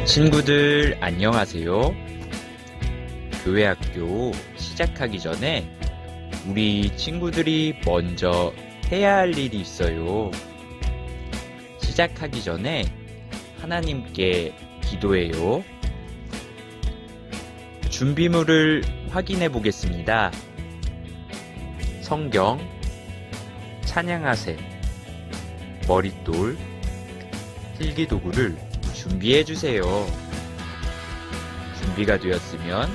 친구들 안녕하세요. 교회학교 시작하기 전에 우리 친구들이 먼저 해야 할 일이 있어요. 시작하기 전에 하나님께 기도해요. 준비물을 확인해 보겠습니다. 성경, 찬양하세, 머릿돌, 필기도구를 준비해 주세요. 준비가 되었으면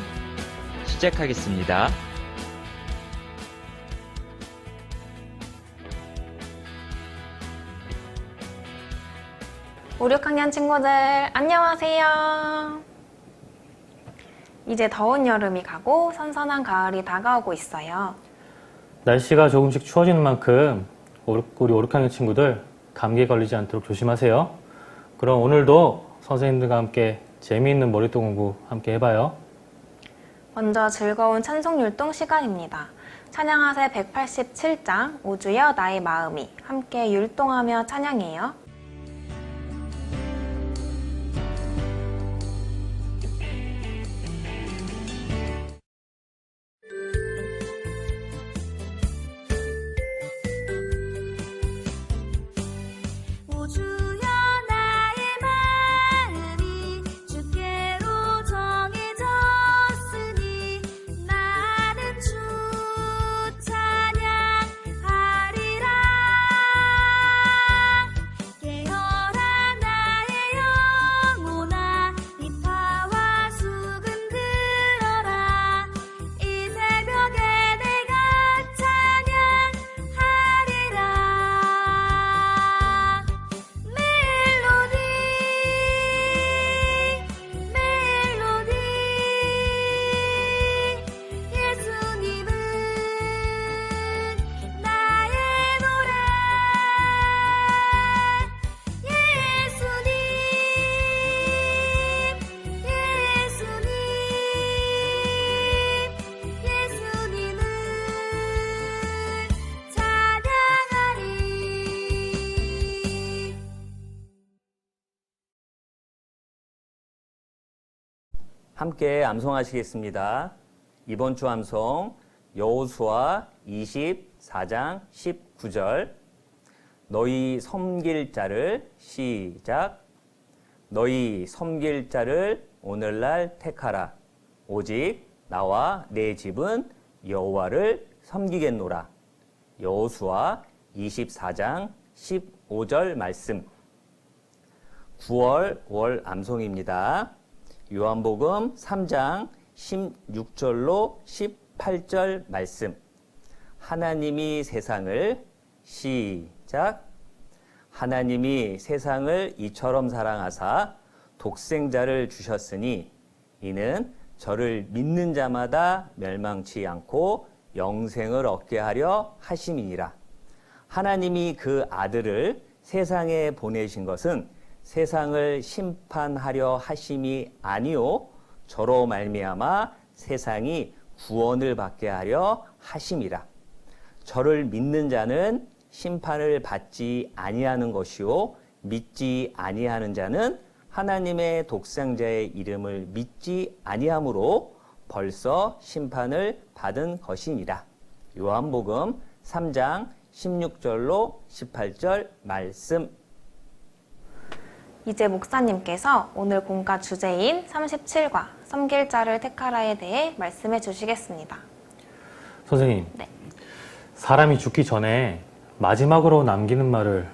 시작하겠습니다. 오, 6학년 친구들 안녕하세요. 이제 더운 여름이 가고 선선한 가을이 다가오고 있어요. 날씨가 조금씩 추워지는 만큼 우리 5학년 친구들 감기에 걸리지 않도록 조심하세요. 그럼 오늘도 선생님들과 함께 재미있는 머릿돌 공부 함께 해봐요. 먼저 즐거운 찬송율동 시간입니다. 찬양하세 187장 오주여 나의 마음이 함께 율동하며 찬양해요. 오주여 나의 마음이 주께로 정해졌으니 나는 주 찬양하리라. 깨어라 나의 영혼아 이파와 수금 들어라. 이 새벽에 내가 찬양하리라. 멜로디 예수님은 나의 노래. 예수님을 찬양하리. 함께 암송하시겠습니다. 이번 주 암송 여호수아 24장 19절. 너희 섬길 자를 시작. 너희 섬길 자를 오늘날 택하라. 오직 나와 내 집은 여호와를 섬기겠노라. 여호수아 24장 15절 말씀. 9월 월 암송입니다. 요한복음 3장 16절로 18절 말씀. 하나님이 세상을 시작. 하나님이 세상을 이처럼 사랑하사 독생자를 주셨으니 이는 저를 믿는 자마다 멸망치 않고 영생을 얻게 하려 하심이니라. 하나님이 그 아들을 세상에 보내신 것은 세상을 심판하려 하심이 아니요 저로 말미암아 세상이 구원을 받게 하려 하심이라. 저를 믿는 자는 심판을 받지 아니하는 것이요 믿지 아니하는 자는 하나님의 독생자의 이름을 믿지 아니하므로 벌써 심판을 받은 것이니라. 요한복음 3장 16절로 18절 말씀. 이제 목사님께서 오늘 본가 주제인 37과 섬길 자를 택하라에 대해 말씀해 주시겠습니다. 선생님, 네. 사람이 죽기 전에 마지막으로 남기는 말을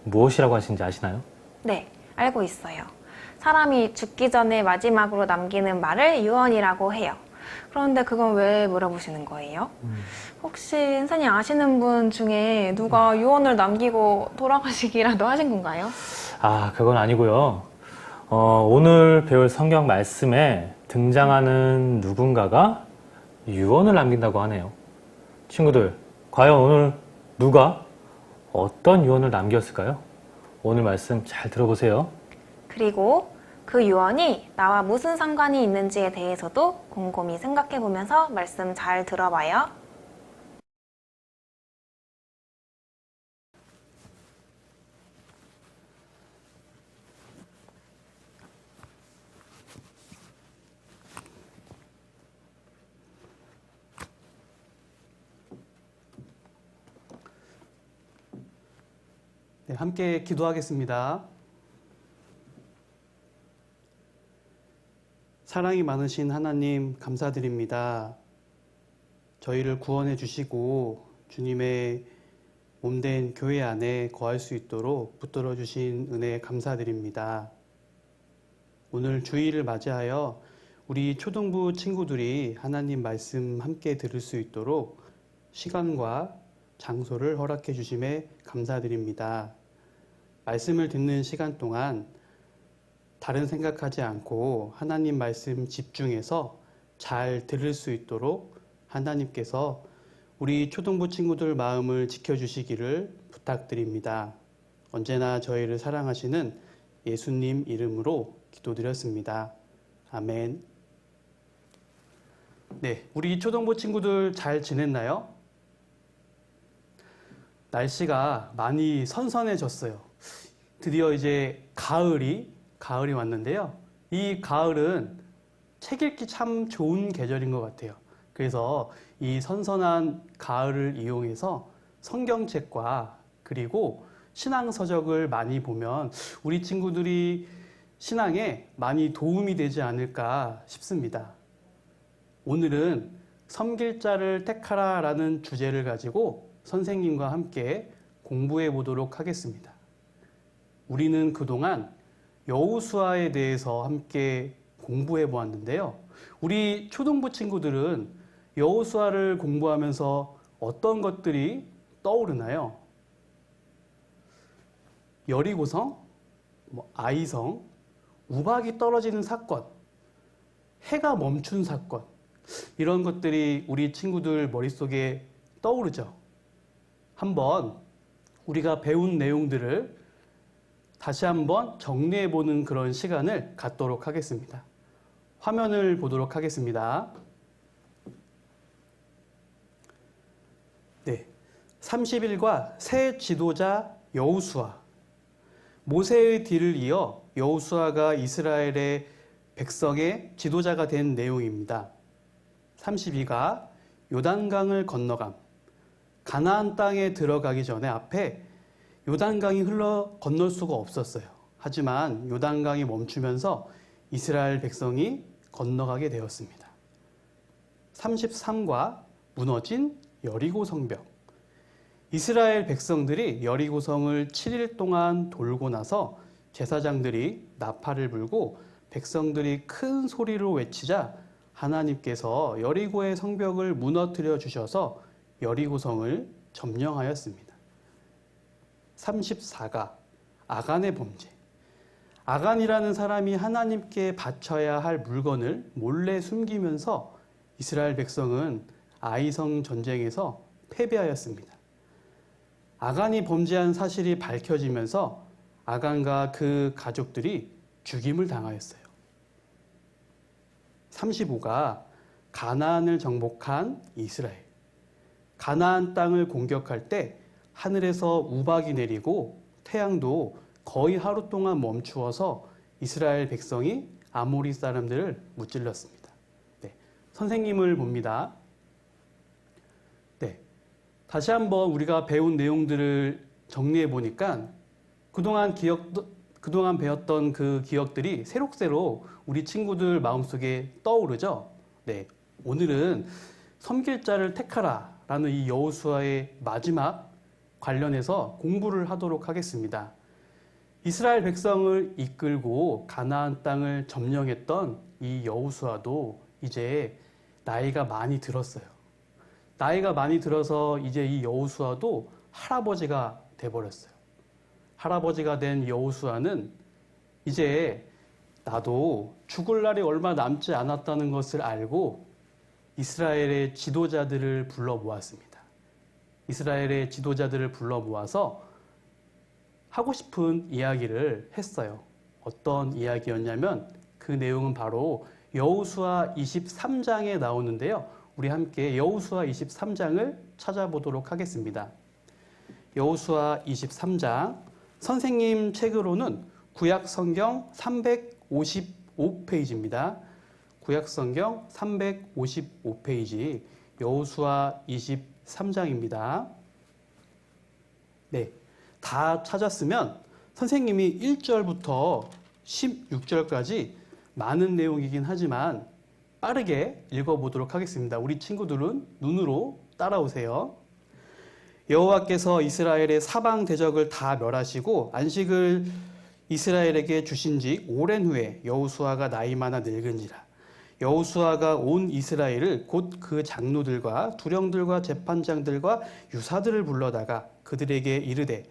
무엇이라고 하시는지 아시나요? 네, 알고 있어요. 사람이 죽기 전에 마지막으로 남기는 말을 유언이라고 해요. 그런데 그건 왜 물어보시는 거예요? 혹시 선생님 아시는 분 중에 누가 유언을 남기고 돌아가시기라도 하신 건가요? 그건 아니고요. 오늘 배울 성경 말씀에 등장하는 누군가가 유언을 남긴다고 하네요. 친구들, 과연 오늘 누가 어떤 유언을 남겼을까요? 오늘 말씀 잘 들어보세요. 그리고 그 유언이 나와 무슨 상관이 있는지에 대해서도 곰곰이 생각해 보면서 말씀 잘 들어봐요. 함께 기도하겠습니다. 사랑이 많으신 하나님 감사드립니다. 저희를 구원해 주시고 주님의 몸된 교회 안에 거할 수 있도록 붙들어 주신 은혜 감사드립니다. 오늘 주일을 맞이하여 우리 초등부 친구들이 하나님 말씀 함께 들을 수 있도록 시간과 장소를 허락해 주심에 감사드립니다. 말씀을 듣는 시간 동안 다른 생각하지 않고 하나님 말씀 집중해서 잘 들을 수 있도록 하나님께서 우리 초등부 친구들 마음을 지켜주시기를 부탁드립니다. 언제나 저희를 사랑하시는 예수님 이름으로 기도드렸습니다. 아멘. 네, 우리 초등부 친구들 잘 지냈나요? 날씨가 많이 선선해졌어요. 드디어 이제 가을이 왔는데요. 이 가을은 책 읽기 참 좋은 계절인 것 같아요. 그래서 이 선선한 가을을 이용해서 성경책과 그리고 신앙서적을 많이 보면 우리 친구들이 신앙에 많이 도움이 되지 않을까 싶습니다. 오늘은 섬길 자를 택하라 라는 주제를 가지고 선생님과 함께 공부해 보도록 하겠습니다. 우리는 그동안 여호수아에 대해서 함께 공부해 보았는데요. 우리 초등부 친구들은 여호수아를 공부하면서 어떤 것들이 떠오르나요? 여리고성, 아이성, 우박이 떨어지는 사건, 해가 멈춘 사건, 이런 것들이 우리 친구들 머릿속에 떠오르죠. 한번 우리가 배운 내용들을 다시 한번 정리해보는 그런 시간을 갖도록 하겠습니다. 화면을 보도록 하겠습니다. 네, 30일과 새 지도자 여호수아. 모세의 뒤를 이어 여호수아가 이스라엘의 백성의 지도자가 된 내용입니다. 32가 요단강을 건너감. 가나안 땅에 들어가기 전에 앞에 요단강이 흘러 건널 수가 없었어요. 하지만 요단강이 멈추면서 이스라엘 백성이 건너가게 되었습니다. 33과 무너진 여리고 성벽. 이스라엘 백성들이 여리고성을 7일 동안 돌고 나서 제사장들이 나팔을 불고 백성들이 큰 소리로 외치자 하나님께서 여리고의 성벽을 무너뜨려 주셔서 여리고성을 점령하였습니다. 34가 아간의 범죄. 아간이라는 사람이 하나님께 바쳐야 할 물건을 몰래 숨기면서 이스라엘 백성은 아이성 전쟁에서 패배하였습니다. 아간이 범죄한 사실이 밝혀지면서 아간과 그 가족들이 죽임을 당하였어요. 35가 가나안을 정복한 이스라엘. 가나안 땅을 공격할 때 하늘에서 우박이 내리고 태양도 거의 하루 동안 멈추어서 이스라엘 백성이 아모리 사람들을 무찔렀습니다. 네, 선생님을 봅니다. 네, 다시 한번 우리가 배운 내용들을 정리해 보니까 그동안 배웠던 그 기억들이 새록새록 우리 친구들 마음속에 떠오르죠. 네, 오늘은 섬길 자를 택하라 라는 이 여호수아의 마지막 관련해서 공부를 하도록 하겠습니다. 이스라엘 백성을 이끌고 가나안 땅을 점령했던 이 여호수아도 이제 나이가 많이 들었어요. 나이가 많이 들어서 이제 이 여호수아도 할아버지가 돼버렸어요. 할아버지가 된 여호수아는 이제 나도 죽을 날이 얼마 남지 않았다는 것을 알고 이스라엘의 지도자들을 불러 모았습니다. 이스라엘의 지도자들을 불러 모아서 하고 싶은 이야기를 했어요. 어떤 이야기였냐면 그 내용은 바로 여호수아 23장에 나오는데요. 우리 함께 여호수아 23장을 찾아보도록 하겠습니다. 여호수아 23장, 선생님 책으로는 구약성경 355페이지입니다. 구약성경 355페이지 여호수아 23장입니다. 네, 다 찾았으면 선생님이 1절부터 16절까지 많은 내용이긴 하지만 빠르게 읽어보도록 하겠습니다. 우리 친구들은 눈으로 따라오세요. 여호와께서 이스라엘의 사방 대적을 다 멸하시고 안식을 이스라엘에게 주신 지 오랜 후에 여호수아가 나이 많아 늙은지라. 여호수아가 온 이스라엘을 곧 그 장로들과 두령들과 재판장들과 유사들을 불러다가 그들에게 이르되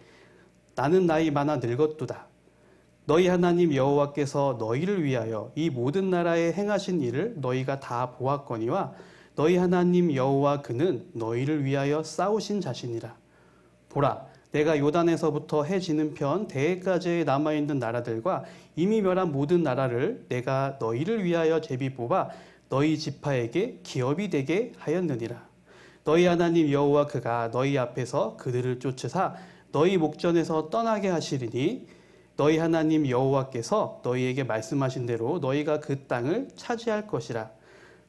나는 나이 많아 늙었도다. 너희 하나님 여호와께서 너희를 위하여 이 모든 나라에 행하신 일을 너희가 다 보았거니와 너희 하나님 여호와 그는 너희를 위하여 싸우신 자신이라. 보라, 내가 요단에서부터 해 지는 편 대해까지 남아있는 나라들과 이미 멸한 모든 나라를 내가 너희를 위하여 제비 뽑아 너희 지파에게 기업이 되게 하였느니라. 너희 하나님 여호와 그가 너희 앞에서 그들을 쫓으사 너희 목전에서 떠나게 하시리니 너희 하나님 여호와께서 너희에게 말씀하신 대로 너희가 그 땅을 차지할 것이라.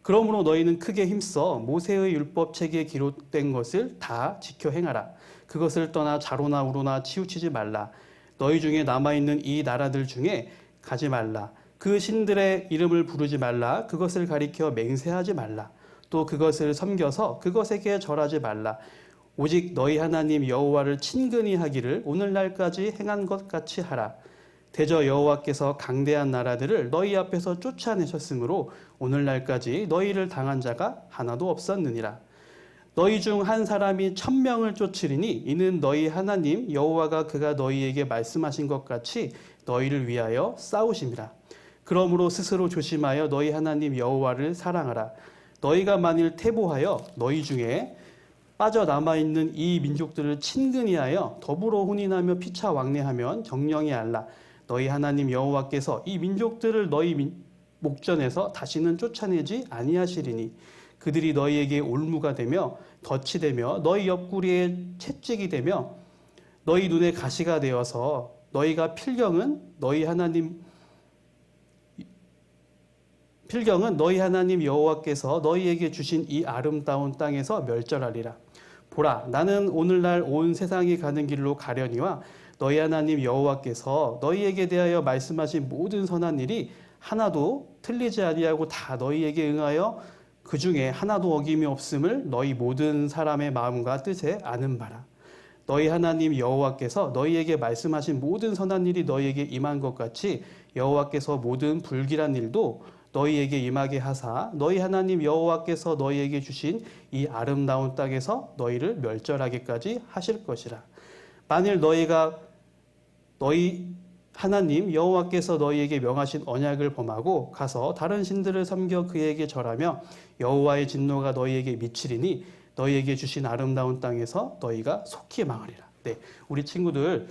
그러므로 너희는 크게 힘써 모세의 율법책에 기록된 것을 다 지켜 행하라. 그것을 떠나 자로나 우로나 치우치지 말라. 너희 중에 남아있는 이 나라들 중에 가지 말라. 그 신들의 이름을 부르지 말라. 그것을 가리켜 맹세하지 말라. 또 그것을 섬겨서 그것에게 절하지 말라. 오직 너희 하나님 여호와를 친근히 하기를 오늘날까지 행한 것 같이 하라. 대저 여호와께서 강대한 나라들을 너희 앞에서 쫓아내셨으므로 오늘날까지 너희를 당한 자가 하나도 없었느니라. 너희 중 한 사람이 1000명을 쫓으리니 이는 너희 하나님 여호와가 그가 너희에게 말씀하신 것 같이 너희를 위하여 싸우심이라. 그러므로 스스로 조심하여 너희 하나님 여호와를 사랑하라. 너희가 만일 퇴보하여 너희 중에 빠져 남아있는 이 민족들을 친근히 하여 더불어 혼인하며 피차 왕래하면 정령이 알라. 너희 하나님 여호와께서 이 민족들을 너희 목전에서 다시는 쫓아내지 아니하시리니 그들이 너희에게 올무가 되며 덫이 되며 너희 옆구리에 채찍이 되며 너희 눈에 가시가 되어서 너희가 필경은 너희 하나님 여호와께서 너희에게 주신 이 아름다운 땅에서 멸절하리라. 보라, 나는 오늘날 온 세상이 가는 길로 가려니와 너희 하나님 여호와께서 너희에게 대하여 말씀하신 모든 선한 일이 하나도 틀리지 아니하고 다 너희에게 응하여 그 중에 하나도 어김이 없음을 너희 모든 사람의 마음과 뜻에 아는 바라. 너희 하나님 여호와께서 너희에게 말씀하신 모든 선한 일이 너희에게 임한 것 같이 여호와께서 모든 불길한 일도 너희에게 임하게 하사 너희 하나님 여호와께서 너희에게 주신 이 아름다운 땅에서 너희를 멸절하기까지 하실 것이라. 만일 너희 하나님 여호와께서 너희에게 명하신 언약을 범하고 가서 다른 신들을 섬겨 그에게 절하며 여호와의 진노가 너희에게 미치리니 너희에게 주신 아름다운 땅에서 너희가 속히 망하리라. 네, 우리 친구들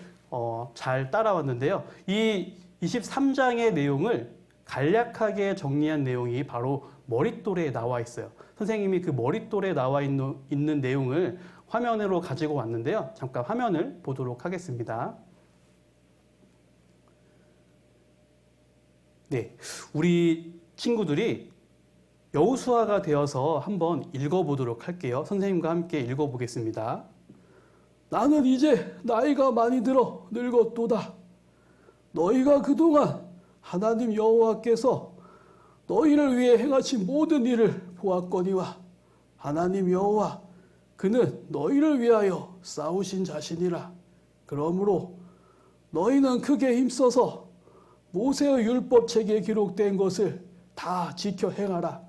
잘 따라왔는데요. 이 23장의 내용을 간략하게 정리한 내용이 바로 머릿돌에 나와 있어요. 선생님이 그 머릿돌에 나와 있는 내용을 화면으로 가지고 왔는데요. 잠깐 화면을 보도록 하겠습니다. 네, 우리 친구들이 여호수아가 되어서 한번 읽어보도록 할게요. 선생님과 함께 읽어보겠습니다. 나는 이제 나이가 많이 들어 늙었도다. 너희가 그동안 하나님 여호와께서 너희를 위해 행하신 모든 일을 보았거니와 하나님 여호와 그는 너희를 위하여 싸우신 자신이라. 그러므로 너희는 크게 힘써서 모세의 율법책에 기록된 것을 다 지켜 행하라.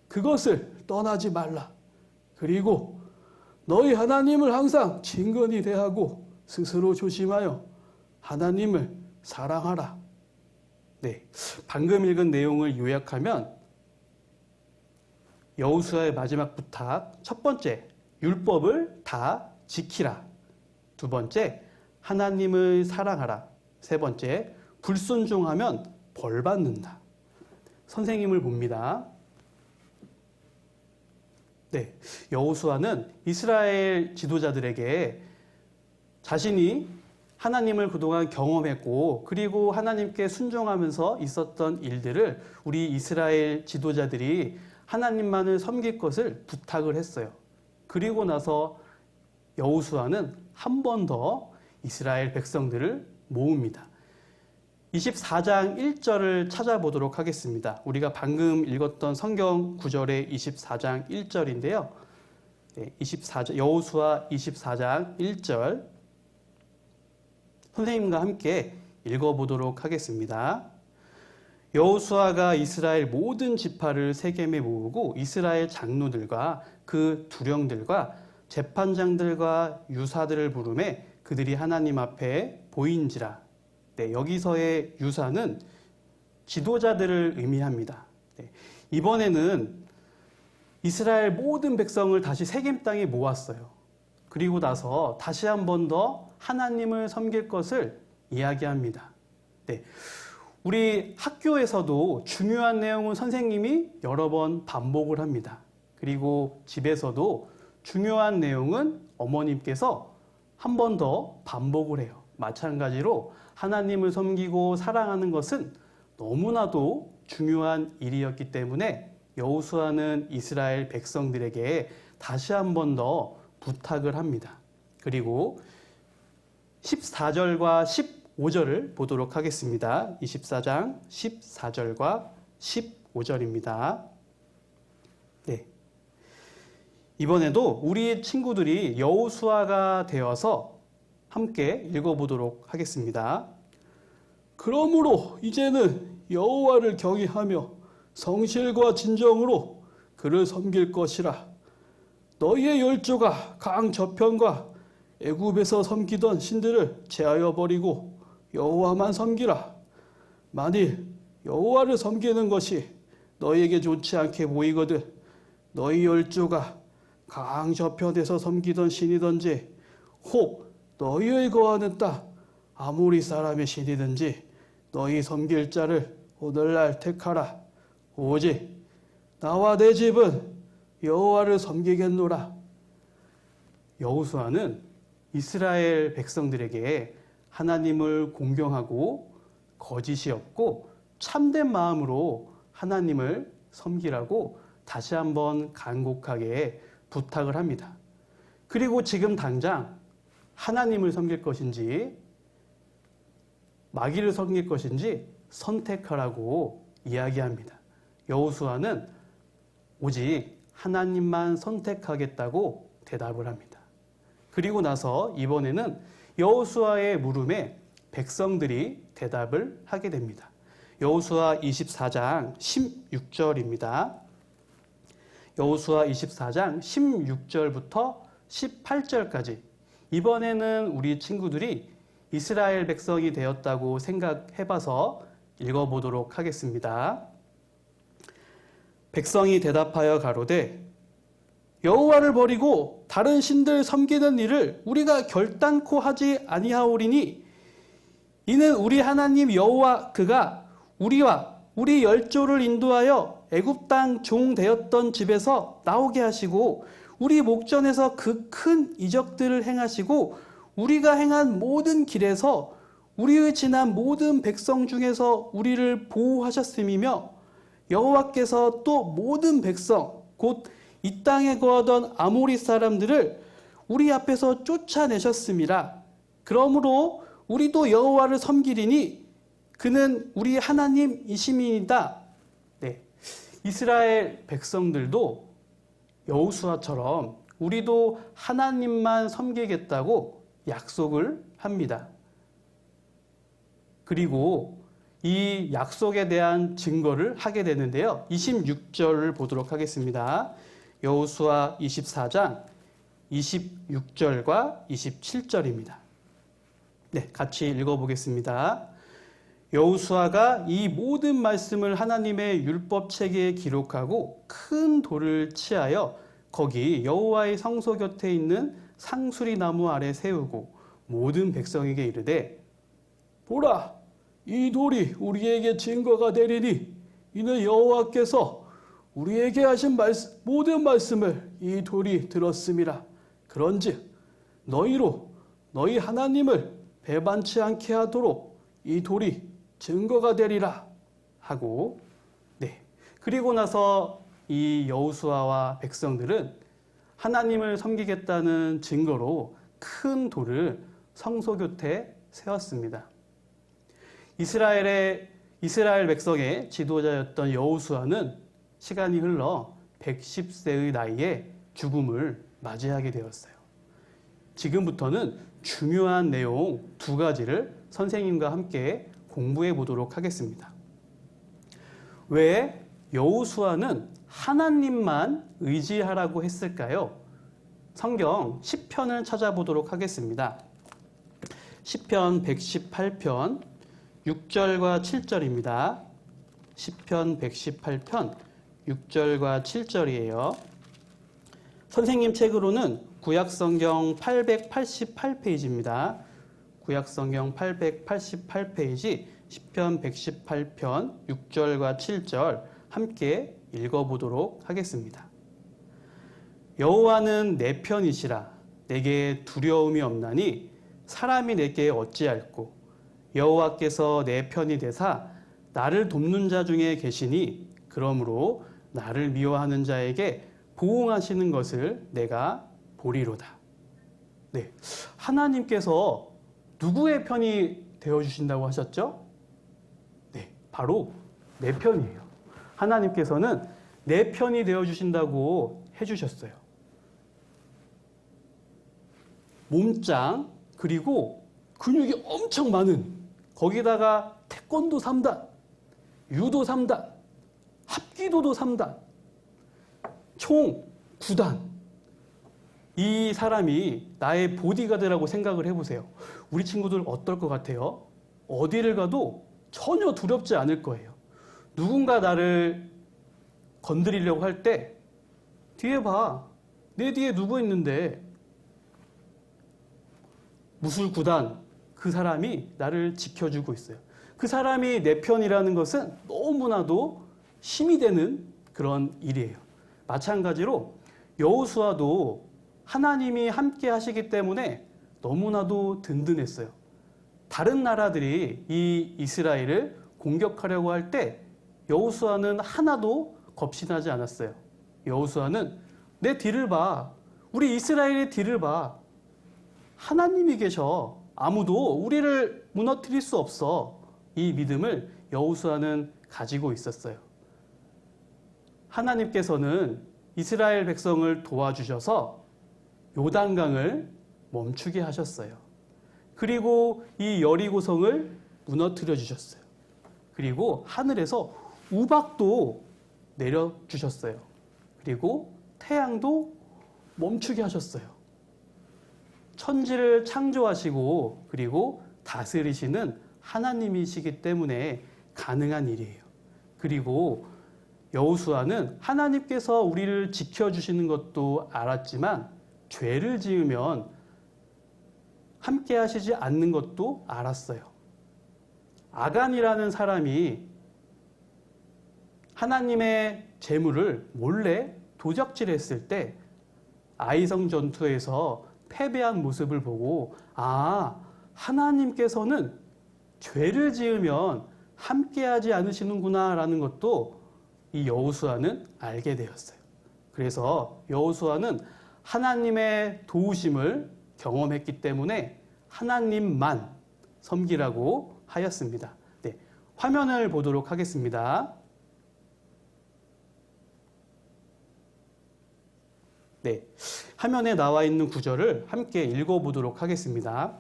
그것을 떠나지 말라. 그리고 너희 하나님을 항상 친근히 대하고 스스로 조심하여 하나님을 사랑하라. 네, 방금 읽은 내용을 요약하면 여호수아의 마지막 부탁, 첫 번째, 율법을 다 지키라. 두 번째, 하나님을 사랑하라. 세 번째, 불순종하면 벌 받는다. 선생님을 봅니다. 네, 여호수아는 이스라엘 지도자들에게 자신이 하나님을 그동안 경험했고 그리고 하나님께 순종하면서 있었던 일들을 우리 이스라엘 지도자들이 하나님만을 섬길 것을 부탁을 했어요. 그리고 나서 여호수아는 한 번 더 이스라엘 백성들을 모읍니다. 24장 1절을 찾아보도록 하겠습니다. 우리가 방금 읽었던 성경 구절의 24장 1절인데요. 여호수아 24장 1절 선생님과 함께 읽어보도록 하겠습니다. 여호수아가 이스라엘 모든 지파를 세겜에 모으고 이스라엘 장로들과 그 두령들과 재판장들과 유사들을 부르매 그들이 하나님 앞에 보인지라. 여기서의 유사는 지도자들을 의미합니다. 이번에는 이스라엘 모든 백성을 다시 세겜 땅에 모았어요. 그리고 나서 다시 한 번 더 하나님을 섬길 것을 이야기합니다. 우리 학교에서도 중요한 내용은 선생님이 여러 번 반복을 합니다. 그리고 집에서도 중요한 내용은 어머님께서 한 번 더 반복을 해요. 마찬가지로 하나님을 섬기고 사랑하는 것은 너무나도 중요한 일이었기 때문에 여호수아는 이스라엘 백성들에게 다시 한 번 더 부탁을 합니다. 그리고 14절과 15절을 보도록 하겠습니다. 24장 14절과 15절입니다. 이번에도 우리 친구들이 여호수아가 되어서 함께 읽어보도록 하겠습니다. 그러므로 이제는 여호와를 경외하며 성실과 진정으로 그를 섬길 것이라. 너희의 열조가 강 저편과 애굽에서 섬기던 신들을 제하여 버리고 여호와만 섬기라. 만일 여호와를 섬기는 것이 너희에게 좋지 않게 보이거든 너희 열조가 강 저편에서 섬기던 신이든지 혹 너희의 거하는 땅 아모리 사람의 신이든지 너희 섬길 자를 오늘날 택하라. 오직 나와 내 집은 여호와를 섬기겠노라. 여호수아는 이스라엘 백성들에게 하나님을 공경하고 거짓이 없고 참된 마음으로 하나님을 섬기라고 다시 한번 간곡하게 부탁을 합니다. 그리고 지금 당장 하나님을 섬길 것인지 마귀를 섬길 것인지 선택하라고 이야기합니다. 여호수아는 오직 하나님만 선택하겠다고 대답을 합니다. 그리고 나서 이번에는 여호수아의 물음에 백성들이 대답을 하게 됩니다. 여호수아 24장 16절입니다. 여호수아 24장 16절부터 18절까지 이번에는 우리 친구들이 이스라엘 백성이 되었다고 생각해봐서 읽어보도록 하겠습니다. 백성이 대답하여 가로되 여호와를 버리고 다른 신들 섬기는 일을 우리가 결단코 하지 아니하오리니 이는 우리 하나님 여호와 그가 우리와 우리 열조를 인도하여 애굽 땅 종 되었던 집에서 나오게 하시고 우리 목전에서 그 큰 이적들을 행하시고 우리가 행한 모든 길에서 우리의 지난 모든 백성 중에서 우리를 보호하셨음이며 여호와께서 또 모든 백성 곧 이 땅에 거하던 아모리 사람들을 우리 앞에서 쫓아내셨음이라. 그러므로 우리도 여호와를 섬기리니 그는 우리 하나님이심이니이다. 이스라엘 백성들도 여호수아처럼 우리도 하나님만 섬기겠다고 약속을 합니다. 그리고 이 약속에 대한 증거를 하게 되는데요. 26절을 보도록 하겠습니다. 여호수아 24장 26절과 27절입니다. 같이 읽어보겠습니다. 여호수아가 이 모든 말씀을 하나님의 율법책에 기록하고 큰 돌을 치하여 거기 여호와의 성소 곁에 있는 상수리 나무 아래 세우고 모든 백성에게 이르되 보라 이 돌이 우리에게 증거가 되리니 이는 여호와께서 우리에게 하신 모든 말씀을 이 돌이 들었음이라. 그런즉 너희로 너희 하나님을 배반치 않게 하도록 이 돌이 증거가 되리라 하고 그리고 나서 이 여호수아와 백성들은 하나님을 섬기겠다는 증거로 큰 돌을 성소 곁에 세웠습니다. 이스라엘 백성의 지도자였던 여호수아는 시간이 흘러 110세의 나이에 죽음을 맞이하게 되었어요. 지금부터는 중요한 내용 두 가지를 선생님과 함께 공부해 보도록 하겠습니다. 왜 여호수아는 하나님만 의지하라고 했을까요? 성경 시편을 찾아보도록 하겠습니다. 시편 118편 6절과 7절입니다. 시편 118편 6절과 7절이에요. 선생님 책으로는 구약성경 888페이지입니다. 구약성경 888페이지 시편 118편 6절과 7절 함께 읽어보도록 하겠습니다. 여호와는 내 편이시라. 내게 두려움이 없나니 사람이 내게 어찌할꼬. 여호와께서 내 편이 되사 나를 돕는 자 중에 계시니 그러므로 나를 미워하는 자에게 보응하시는 것을 내가 보리로다. 네, 하나님께서 누구의 편이 되어주신다고 하셨죠? 네, 바로 내 편이에요. 하나님께서는 내 편이 되어주신다고 해주셨어요. 몸짱 그리고 근육이 엄청 많은, 거기다가 태권도 3단, 유도 3단, 합기도도 3단, 총 9단. 이 사람이 나의 보디가드라고 생각을 해보세요. 우리 친구들 어떨 것 같아요? 어디를 가도 전혀 두렵지 않을 거예요. 누군가 나를 건드리려고 할 때 뒤에 봐. 내 뒤에 누구 있는데. 무술구단, 그 사람이 나를 지켜주고 있어요. 그 사람이 내 편이라는 것은 너무나도 힘이 되는 그런 일이에요. 마찬가지로 여호수아도 하나님이 함께 하시기 때문에 너무나도 든든했어요. 다른 나라들이 이 이스라엘을 공격하려고 할 때 여호수아는 하나도 겁신하지 않았어요. 여호수아는 내 뒤를 봐. 우리 이스라엘의 뒤를 봐. 하나님이 계셔. 아무도 우리를 무너뜨릴 수 없어. 이 믿음을 여호수아는 가지고 있었어요. 하나님께서는 이스라엘 백성을 도와주셔서 요단강을 멈추게 하셨어요. 그리고 이 여리고성을 무너뜨려 주셨어요. 그리고 하늘에서 우박도 내려주셨어요. 그리고 태양도 멈추게 하셨어요. 천지를 창조하시고 그리고 다스리시는 하나님이시기 때문에 가능한 일이에요. 그리고 여호수아는 하나님께서 우리를 지켜주시는 것도 알았지만 죄를 지으면 함께 하시지 않는 것도 알았어요. 아간이라는 사람이 하나님의 재물을 몰래 도적질했을 때 아이성 전투에서 패배한 모습을 보고 하나님께서는 죄를 지으면 함께하지 않으시는구나 라는 것도 이 여호수아는 알게 되었어요. 그래서 여호수아는 하나님의 도우심을 경험했기 때문에 하나님만 섬기라고 하였습니다. 네, 화면을 보도록 하겠습니다. 네, 화면에 나와 있는 구절을 함께 읽어보도록 하겠습니다.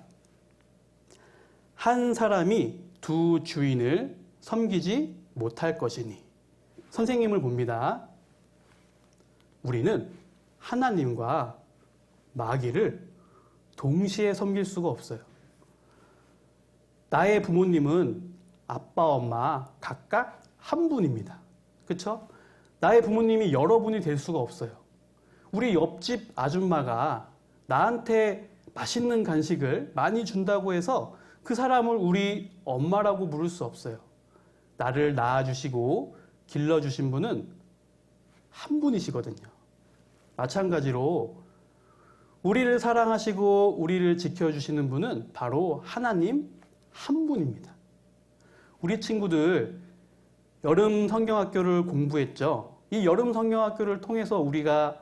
한 사람이 두 주인을 섬기지 못할 것이니. 선생님을 봅니다. 우리는 하나님과 마귀를 동시에 섬길 수가 없어요. 나의 부모님은 아빠, 엄마 각각 한 분입니다. 그렇죠? 나의 부모님이 여러 분이 될 수가 없어요. 우리 옆집 아줌마가 나한테 맛있는 간식을 많이 준다고 해서 그 사람을 우리 엄마라고 부를 수 없어요. 나를 낳아주시고 길러주신 분은 한 분이시거든요. 마찬가지로 우리를 사랑하시고 우리를 지켜주시는 분은 바로 하나님 한 분입니다. 우리 친구들 여름 성경학교를 공부했죠. 이 여름 성경학교를 통해서 우리가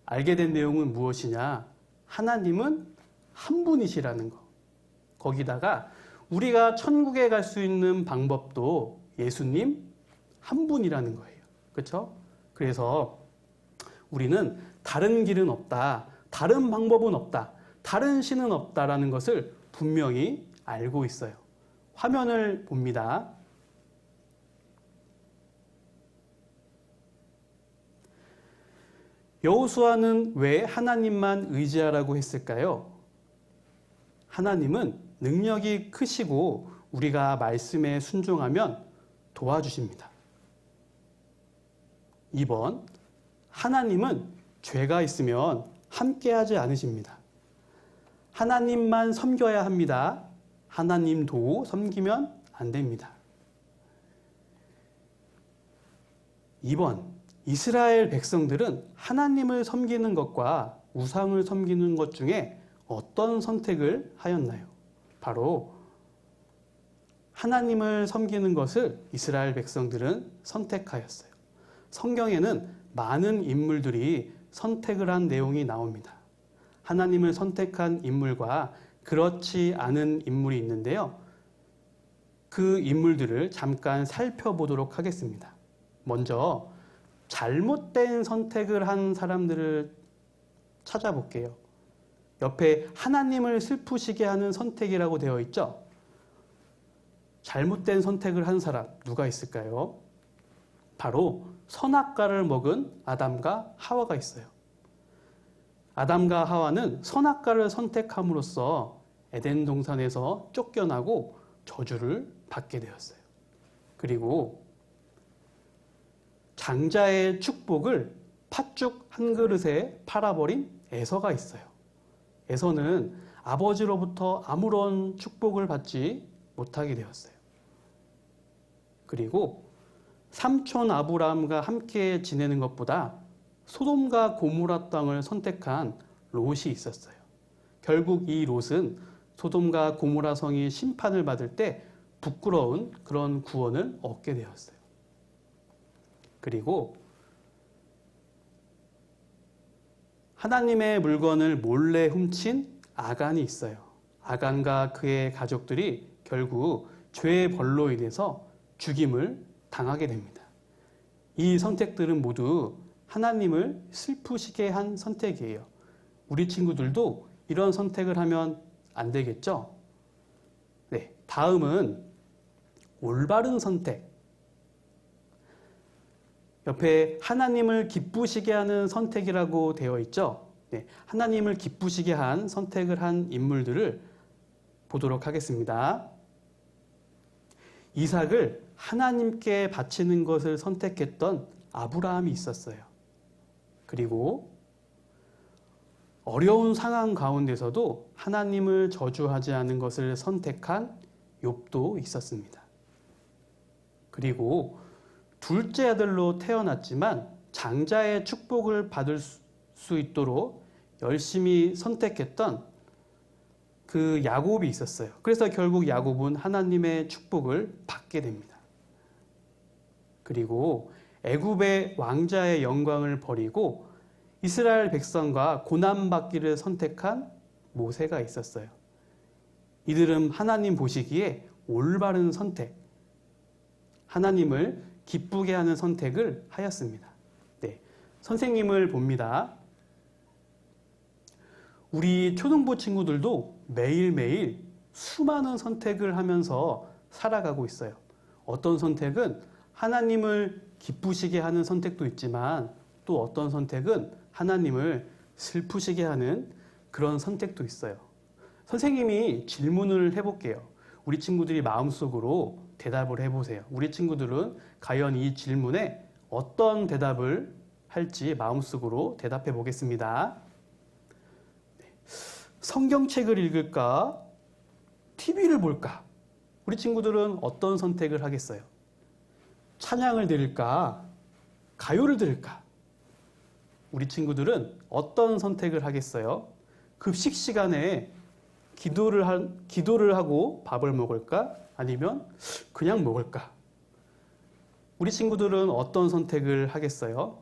알게 된 내용은 무엇이냐? 하나님은 한 분이시라는 거. 거기다가 우리가 천국에 갈 수 있는 방법도 예수님 한 분이라는 거예요. 그렇죠? 그래서 우리는 다른 길은 없다, 다른 방법은 없다, 다른 신은 없다라는 것을 분명히 알고 있어요. 화면을 봅니다. 여호수아는 왜 하나님만 의지하라고 했을까요? 하나님은 능력이 크시고 우리가 말씀에 순종하면 도와주십니다. 2번, 하나님은 죄가 있으면 함께하지 않으십니다. 하나님만 섬겨야 합니다. 하나님도 섬기면 안 됩니다. 2번, 이스라엘 백성들은 하나님을 섬기는 것과 우상을 섬기는 것 중에 어떤 선택을 하였나요? 바로 하나님을 섬기는 것을 이스라엘 백성들은 선택하였어요. 성경에는 많은 인물들이 선택을 한 내용이 나옵니다. 하나님을 선택한 인물과 그렇지 않은 인물이 있는데요. 그 인물들을 잠깐 살펴보도록 하겠습니다. 먼저 잘못된 선택을 한 사람들을 찾아볼게요. 옆에 하나님을 슬프시게 하는 선택이라고 되어 있죠? 잘못된 선택을 한 사람 누가 있을까요? 바로 선악과를 먹은 아담과 하와가 있어요. 아담과 하와는 선악과를 선택함으로써 에덴 동산에서 쫓겨나고 저주를 받게 되었어요. 그리고 장자의 축복을 팥죽 한 그릇에 팔아버린 에서가 있어요. 에서는 아버지로부터 아무런 축복을 받지 못하게 되었어요. 그리고 삼촌 아브라함과 함께 지내는 것보다 소돔과 고모라 땅을 선택한 롯이 있었어요. 결국 이 롯은 소돔과 고모라 성이 심판을 받을 때 부끄러운 그런 구원을 얻게 되었어요. 그리고 하나님의 물건을 몰래 훔친 아간이 있어요. 아간과 그의 가족들이 결국 죄의 벌로 인해서 죽임을 당하게 됩니다. 이 선택들은 모두 하나님을 슬프시게 한 선택이에요. 우리 친구들도 이런 선택을 하면 안 되겠죠? 네, 다음은 올바른 선택. 옆에 하나님을 기쁘시게 하는 선택이라고 되어 있죠? 네, 하나님을 기쁘시게 한 선택을 한 인물들을 보도록 하겠습니다. 이삭을 하나님께 바치는 것을 선택했던 아브라함이 있었어요. 그리고 어려운 상황 가운데서도 하나님을 저주하지 않은 것을 선택한 욥도 있었습니다. 그리고 둘째 아들로 태어났지만 장자의 축복을 받을 수 있도록 열심히 선택했던 그 야곱이 있었어요. 그래서 결국 야곱은 하나님의 축복을 받게 됩니다. 그리고 애굽의 왕자의 영광을 버리고 이스라엘 백성과 고난받기를 선택한 모세가 있었어요. 이들은 하나님 보시기에 올바른 선택, 하나님을 기쁘게 하는 선택을 하였습니다. 네, 선생님을 봅니다. 우리 초등부 친구들도 매일매일 수많은 선택을 하면서 살아가고 있어요. 어떤 선택은 하나님을 기쁘시게 하는 선택도 있지만 또 어떤 선택은 하나님을 슬프시게 하는 그런 선택도 있어요. 선생님이 질문을 해볼게요. 우리 친구들이 마음속으로 대답을 해보세요. 우리 친구들은 과연 이 질문에 어떤 대답을 할지 마음속으로 대답해 보겠습니다. 성경책을 읽을까? TV를 볼까? 우리 친구들은 어떤 선택을 하겠어요? 찬양을 들을까? 가요를 들을까? 우리 친구들은 어떤 선택을 하겠어요? 급식 시간에 기도를 하고 밥을 먹을까? 아니면 그냥 먹을까? 우리 친구들은 어떤 선택을 하겠어요?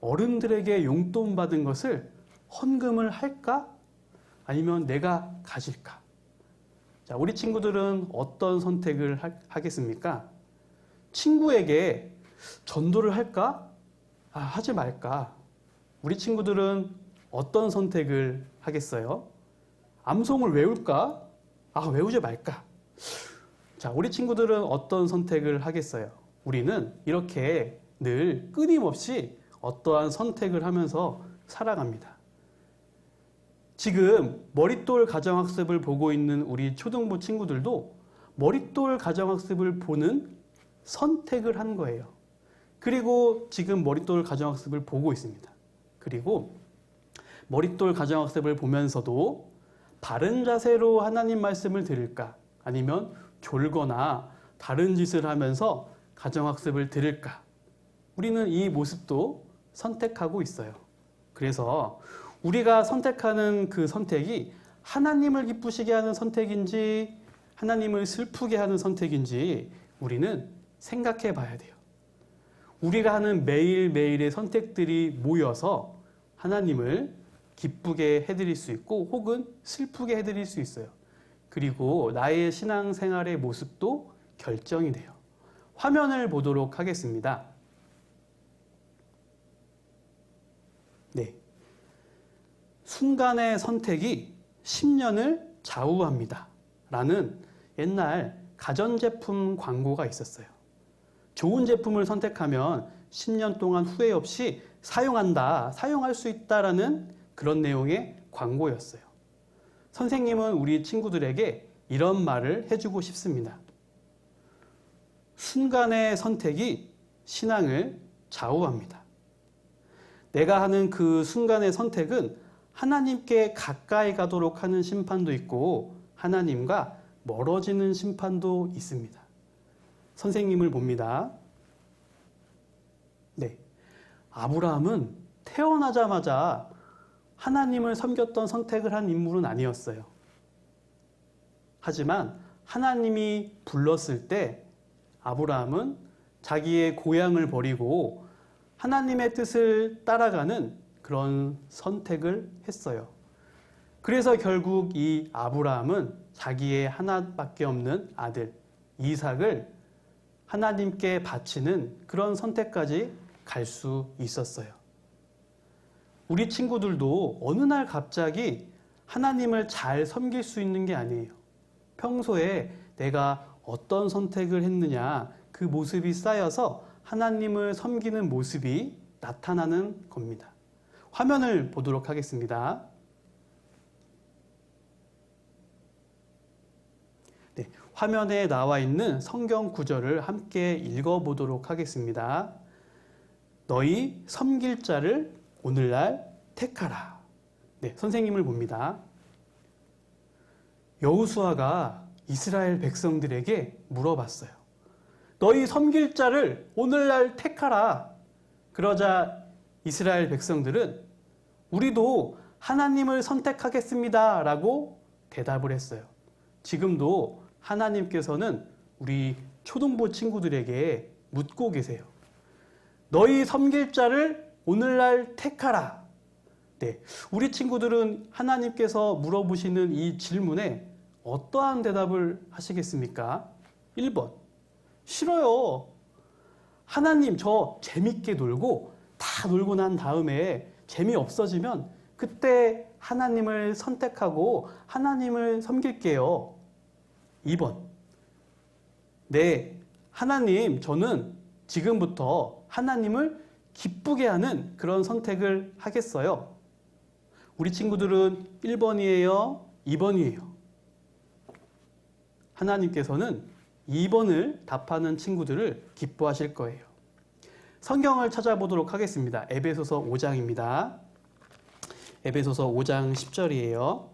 어른들에게 용돈 받은 것을 헌금을 할까? 아니면 내가 가질까? 자, 우리 친구들은 어떤 선택을 하겠습니까? 친구에게 전도를 할까? 하지 말까? 우리 친구들은 어떤 선택을 하겠어요? 암송을 외울까? 외우지 말까? 자, 우리 친구들은 어떤 선택을 하겠어요? 우리는 이렇게 늘 끊임없이 어떠한 선택을 하면서 살아갑니다. 지금 머릿돌 가정학습을 보고 있는 우리 초등부 친구들도 머릿돌 가정학습을 보는 선택을 한 거예요. 그리고 지금 머릿돌 가정학습을 보고 있습니다. 그리고 머릿돌 가정학습을 보면서도 바른 자세로 하나님 말씀을 들을까? 아니면 졸거나 다른 짓을 하면서 가정학습을 들을까? 우리는 이 모습도 선택하고 있어요. 그래서 우리가 선택하는 그 선택이 하나님을 기쁘시게 하는 선택인지 하나님을 슬프게 하는 선택인지 우리는 생각해 봐야 돼요. 우리가 하는 매일매일의 선택들이 모여서 하나님을 기쁘게 해드릴 수 있고 혹은 슬프게 해드릴 수 있어요. 그리고 나의 신앙생활의 모습도 결정이 돼요. 화면을 보도록 하겠습니다. 네. 순간의 선택이 10년을 좌우합니다. 라는 옛날 가전제품 광고가 있었어요. 좋은 제품을 선택하면 10년 동안 후회 없이 사용할 수 있다라는 그런 내용의 광고였어요. 선생님은 우리 친구들에게 이런 말을 해주고 싶습니다. 순간의 선택이 신앙을 좌우합니다. 내가 하는 그 순간의 선택은 하나님께 가까이 가도록 하는 심판도 있고 하나님과 멀어지는 심판도 있습니다. 선생님을 봅니다. 네. 아브라함은 태어나자마자 하나님을 섬겼던 선택을 한 인물은 아니었어요. 하지만 하나님이 불렀을 때 아브라함은 자기의 고향을 버리고 하나님의 뜻을 따라가는 그런 선택을 했어요. 그래서 결국 이 아브라함은 자기의 하나밖에 없는 아들 이삭을 하나님께 바치는 그런 선택까지 갈 수 있었어요. 우리 친구들도 어느 날 갑자기 하나님을 잘 섬길 수 있는 게 아니에요. 평소에 내가 어떤 선택을 했느냐 그 모습이 쌓여서 하나님을 섬기는 모습이 나타나는 겁니다. 화면을 보도록 하겠습니다. 네, 화면에 나와 있는 성경 구절을 함께 읽어보도록 하겠습니다. 너희 섬길 자를 오늘날 택하라. 네, 선생님을 봅니다. 여호수아가 이스라엘 백성들에게 물어봤어요. 너희 섬길 자를 오늘날 택하라. 그러자 이스라엘 백성들은 우리도 하나님을 선택하겠습니다. 라고 대답을 했어요. 지금도 하나님께서는 우리 초등부 친구들에게 묻고 계세요. 너희 섬길 자를 오늘날 택하라. 네, 우리 친구들은 하나님께서 물어보시는 이 질문에 어떠한 대답을 하시겠습니까? 1번. 싫어요. 하나님, 저 재밌게 놀고 다 놀고 난 다음에 재미없어지면 그때 하나님을 선택하고 하나님을 섬길게요. 2번. 네, 하나님, 저는 지금부터 하나님을 기쁘게 하는 그런 선택을 하겠어요. 우리 친구들은 1번이에요? 2번이에요? 하나님께서는 2번을 답하는 친구들을 기뻐하실 거예요. 성경을 찾아보도록 하겠습니다. 에베소서 5장입니다. 에베소서 5장 10절이에요.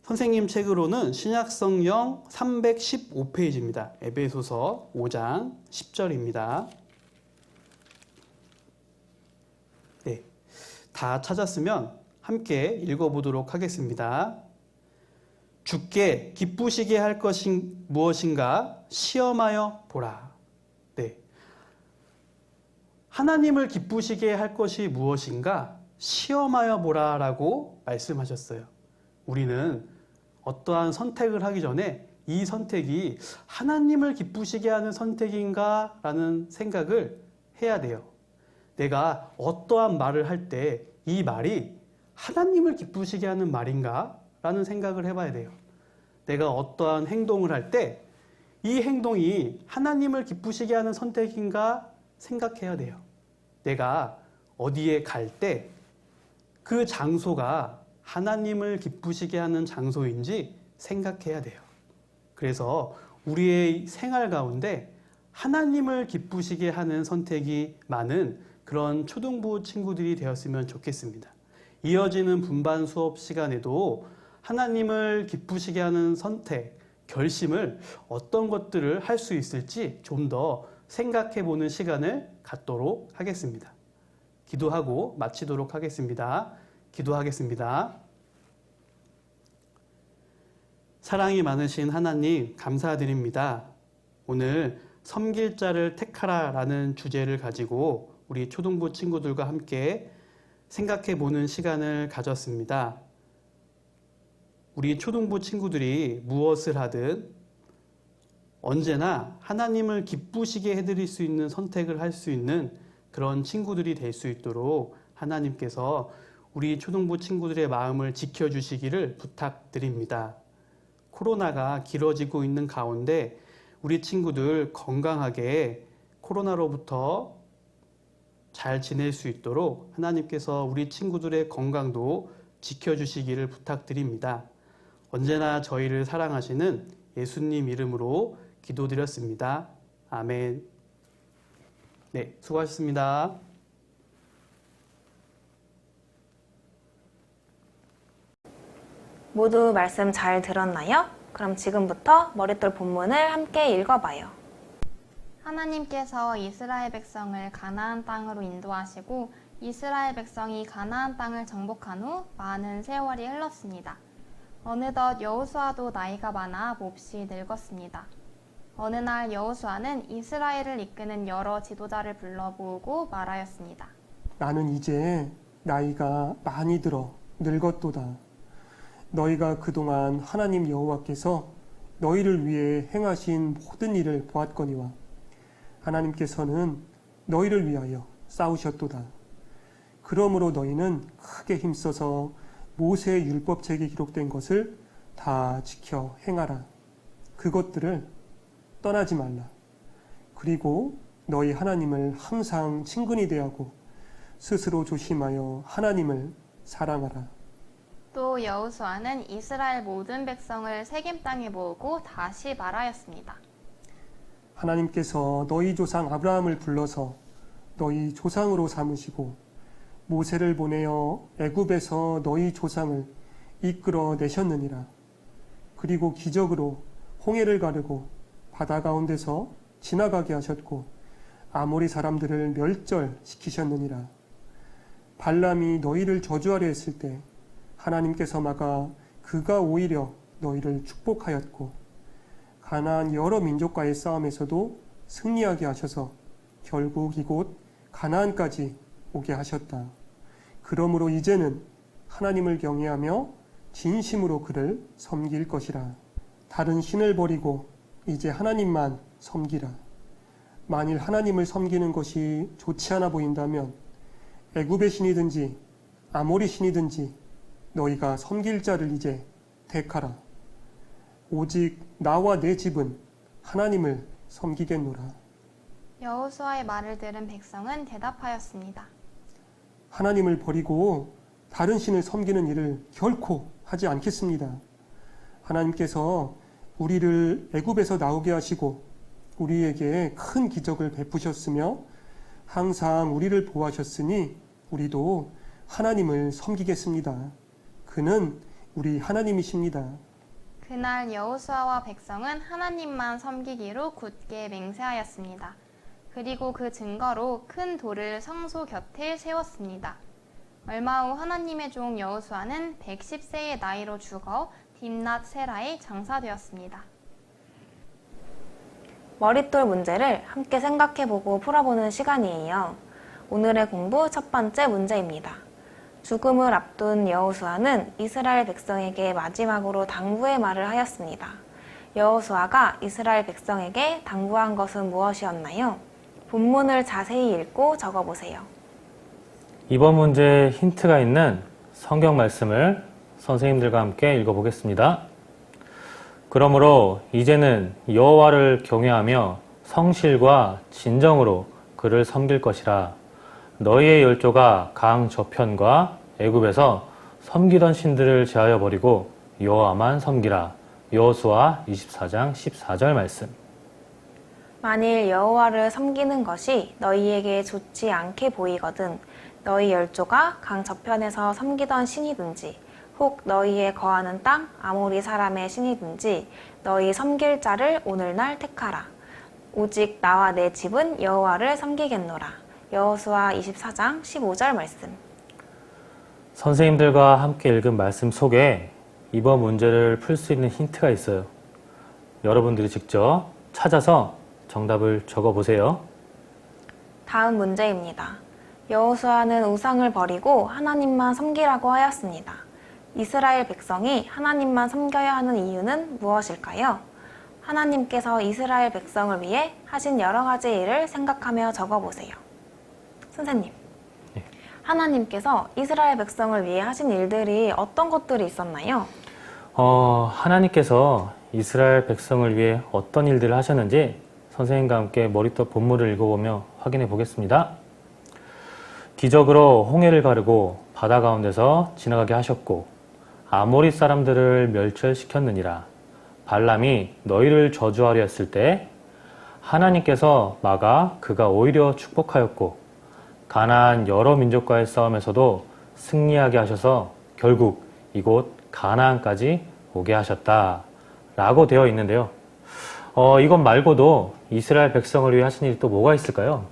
선생님 책으로는 신약성경 315페이지입니다. 에베소서 5장 10절입니다. 네, 다 찾았으면 함께 읽어보도록 하겠습니다. 주께 기쁘시게 할 것이 무엇인가 시험하여 보라. 네, 하나님을 기쁘시게 할 것이 무엇인가 시험하여 보라라고 말씀하셨어요. 우리는 어떠한 선택을 하기 전에 이 선택이 하나님을 기쁘시게 하는 선택인가 라는 생각을 해야 돼요. 내가 어떠한 말을 할 때 이 말이 하나님을 기쁘시게 하는 말인가 라는 생각을 해봐야 돼요. 내가 어떠한 행동을 할 때 이 행동이 하나님을 기쁘시게 하는 선택인가 생각해야 돼요. 내가 어디에 갈 때 그 장소가 하나님을 기쁘시게 하는 장소인지 생각해야 돼요. 그래서 우리의 생활 가운데 하나님을 기쁘시게 하는 선택이 많은 그런 초등부 친구들이 되었으면 좋겠습니다. 이어지는 분반 수업 시간에도 하나님을 기쁘시게 하는 선택, 결심을 어떤 것들을 할 수 있을지 좀 더 생각해 보는 시간을 갖도록 하겠습니다. 기도하고 마치도록 하겠습니다. 기도하겠습니다. 사랑이 많으신 하나님 감사드립니다. 오늘 섬길 자를 택하라 라는 주제를 가지고 우리 초등부 친구들과 함께 생각해 보는 시간을 가졌습니다. 우리 초등부 친구들이 무엇을 하든 언제나 하나님을 기쁘시게 해드릴 수 있는 선택을 할 수 있는 그런 친구들이 될 수 있도록 하나님께서 우리 초등부 친구들의 마음을 지켜주시기를 부탁드립니다. 코로나가 길어지고 있는 가운데 우리 친구들 건강하게 코로나로부터 잘 지낼 수 있도록 하나님께서 우리 친구들의 건강도 지켜주시기를 부탁드립니다. 언제나 저희를 사랑하시는 예수님 이름으로 기도드렸습니다. 아멘. 네, 수고하셨습니다. 모두 말씀 잘 들었나요? 그럼 지금부터 머릿돌 본문을 함께 읽어봐요. 하나님께서 이스라엘 백성을 가나안 땅으로 인도하시고 이스라엘 백성이 가나안 땅을 정복한 후 많은 세월이 흘렀습니다. 어느덧 여호수아도 나이가 많아 몹시 늙었습니다. 어느 날 여호수아는 이스라엘을 이끄는 여러 지도자를 불러 모으고 말하였습니다. 나는 이제 나이가 많이 들어 늙었도다. 너희가 그동안 하나님 여호와께서 너희를 위해 행하신 모든 일을 보았거니와 하나님께서는 너희를 위하여 싸우셨도다. 그러므로 너희는 크게 힘써서 모세의 율법책에 기록된 것을 다 지켜 행하라. 그것들을 떠나지 말라. 그리고 너희 하나님을 항상 친근히 대하고 스스로 조심하여 하나님을 사랑하라. 또 여호수아는 이스라엘 모든 백성을 세겜 땅에 모으고 다시 말하였습니다. 하나님께서 너희 조상 아브라함을 불러서 너희 조상으로 삼으시고 모세를 보내어 애굽에서 너희 조상을 이끌어 내셨느니라. 그리고 기적으로 홍해를 가르고 바다 가운데서 지나가게 하셨고 아모리 사람들을 멸절시키셨느니라. 발람이 너희를 저주하려 했을 때 하나님께서 막아 그가 오히려 너희를 축복하였고 가나안 여러 민족과의 싸움에서도 승리하게 하셔서 결국 이곳 가나안까지 오게 하셨다. 그러므로 이제는 하나님을 경외하며 진심으로 그를 섬길 것이라. 다른 신을 버리고 이제 하나님만 섬기라. 만일 하나님을 섬기는 것이 좋지 않아 보인다면 애굽의 신이든지 아모리 신이든지 너희가 섬길 자를 이제 택하라. 오직 나와 내 집은 하나님을 섬기겠노라. 여호수아의 말을 들은 백성은 대답하였습니다. 하나님을 버리고 다른 신을 섬기는 일을 결코 하지 않겠습니다. 하나님께서 우리를 애굽에서 나오게 하시고 우리에게 큰 기적을 베푸셨으며 항상 우리를 보호하셨으니 우리도 하나님을 섬기겠습니다. 그는 우리 하나님이십니다. 그날 여호수아와 백성은 하나님만 섬기기로 굳게 맹세하였습니다. 그리고 그 증거로 큰 돌을 성소 곁에 세웠습니다. 얼마 후 하나님의 종 여호수아는 110세의 나이로 죽어 딥낫 세라에 장사되었습니다. 머릿돌 문제를 함께 생각해보고 풀어보는 시간이에요. 오늘의 공부 첫 번째 문제입니다. 죽음을 앞둔 여호수아는 이스라엘 백성에게 마지막으로 당부의 말을 하였습니다. 여호수아가 이스라엘 백성에게 당부한 것은 무엇이었나요? 본문을 자세히 읽고 적어보세요. 이번 문제에 힌트가 있는 성경 말씀을 선생님들과 함께 읽어보겠습니다. 그러므로 이제는 여호와를 경외하며 성실과 진정으로 그를 섬길 것이라. 너희의 열조가 강 저편과 애굽에서 섬기던 신들을 제하여 버리고 여호와만 섬기라. 여호수아 24장 14절 말씀. 만일 여호와를 섬기는 것이 너희에게 좋지 않게 보이거든 너희 열조가 강 저편에서 섬기던 신이든지 혹 너희의 거하는 땅 아모리 사람의 신이든지 너희 섬길 자를 오늘날 택하라. 오직 나와 내 집은 여호와를 섬기겠노라. 여호수아 24장 15절 말씀. 선생님들과 함께 읽은 말씀 속에 이번 문제를 풀 수 있는 힌트가 있어요. 여러분들이 직접 찾아서 정답을 적어보세요. 다음 문제입니다. 여호수아는 우상을 버리고 하나님만 섬기라고 하였습니다. 이스라엘 백성이 하나님만 섬겨야 하는 이유는 무엇일까요? 하나님께서 이스라엘 백성을 위해 하신 여러 가지 일을 생각하며 적어보세요. 선생님, 하나님께서 이스라엘 백성을 위해 하신 일들이 어떤 것들이 있었나요? 하나님께서 이스라엘 백성을 위해 어떤 일들을 하셨는지 선생님과 함께 머리떡 본문을 읽어보며 확인해 보겠습니다. 기적으로 홍해를 가르고 바다 가운데서 지나가게 하셨고 아모리 사람들을 멸절시켰느니라. 발람이 너희를 저주하려 했을 때 하나님께서 막아 그가 오히려 축복하였고 가나안 여러 민족과의 싸움에서도 승리하게 하셔서 결국 이곳 가나안까지 오게 하셨다 라고 되어 있는데요. 이것 말고도 이스라엘 백성을 위해 하신 일이 또 뭐가 있을까요?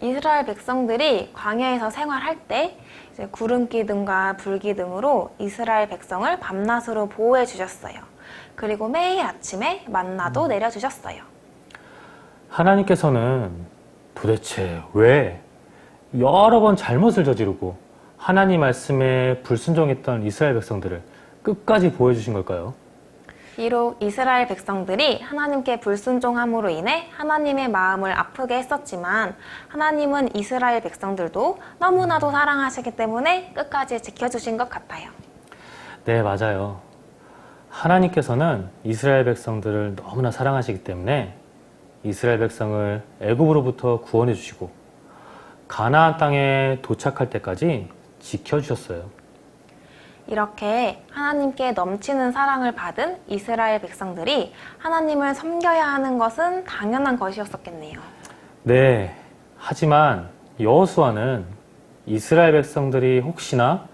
이스라엘 백성들이 광야에서 생활할 때 이제 구름기둥과 불기둥으로 이스라엘 백성을 밤낮으로 보호해 주셨어요. 그리고 매일 아침에 만나도 내려주셨어요. 하나님께서는 도대체 왜 여러 번 잘못을 저지르고 하나님 말씀에 불순종했던 이스라엘 백성들을 끝까지 보호해주신 걸까요? 비록 이스라엘 백성들이 하나님께 불순종함으로 인해 하나님의 마음을 아프게 했었지만 하나님은 이스라엘 백성들도 너무나도 사랑하시기 때문에 끝까지 지켜주신 것 같아요. 네, 맞아요. 하나님께서는 이스라엘 백성들을 너무나 사랑하시기 때문에 이스라엘 백성을 애굽으로부터 구원해 주시고 가나안 땅에 도착할 때까지 지켜주셨어요. 이렇게 하나님께 넘치는 사랑을 받은 이스라엘 백성들이 하나님을 섬겨야 하는 것은 당연한 것이었었겠네요. 네, 하지만 여호수아는 이스라엘 백성들이 혹시나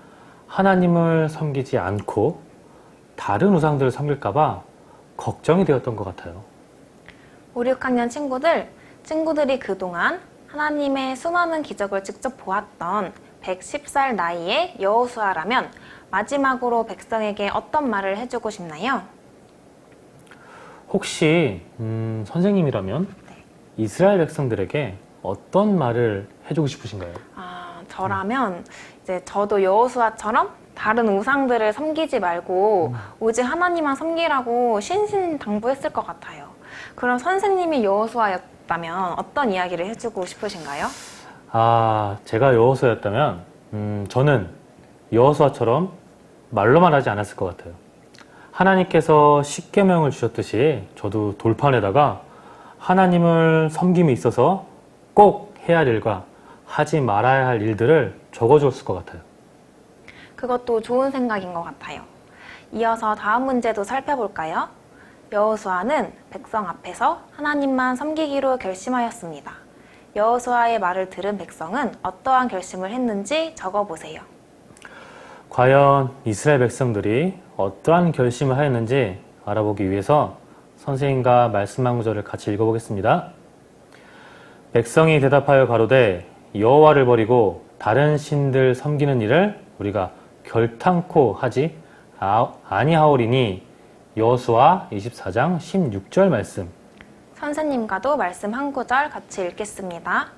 하나님을 섬기지 않고 다른 우상들을 섬길까 봐 걱정이 되었던 것 같아요. 5, 6학년 친구들이 그동안 하나님의 수많은 기적을 직접 보았던 110살 나이의 여호수아라면 마지막으로 백성에게 어떤 말을 해주고 싶나요? 혹시 선생님이라면 이스라엘 백성들에게 어떤 말을 해주고 싶으신가요? 저라면 이제 저도 여호수아처럼 다른 우상들을 섬기지 말고 오직 하나님만 섬기라고 신신당부했을 것 같아요. 그럼 선생님이 여호수아였다면 어떤 이야기를 해주고 싶으신가요? 제가 여호수아였다면 저는 여호수아처럼 말로만 하지 않았을 것 같아요. 하나님께서 십계명을 주셨듯이 저도 돌판에다가 하나님을 섬김에 있어서 꼭 해야 할 일과 하지 말아야 할 일들을 적어줬을 것 같아요. 그것도 좋은 생각인 것 같아요. 이어서 다음 문제도 살펴볼까요? 여호수아는 백성 앞에서 하나님만 섬기기로 결심하였습니다. 여호수아의 말을 들은 백성은 어떠한 결심을 했는지 적어보세요. 과연 이스라엘 백성들이 어떠한 결심을 하였는지 알아보기 위해서 선생님과 말씀 한 구절을 같이 읽어보겠습니다. 백성이 대답하여 가로되 여호와를 버리고 다른 신들 섬기는 일을 우리가 결탄코 하지 아니하오리니. 여호수아 24장 16절 말씀. 선생님과도 말씀 한 구절 같이 읽겠습니다.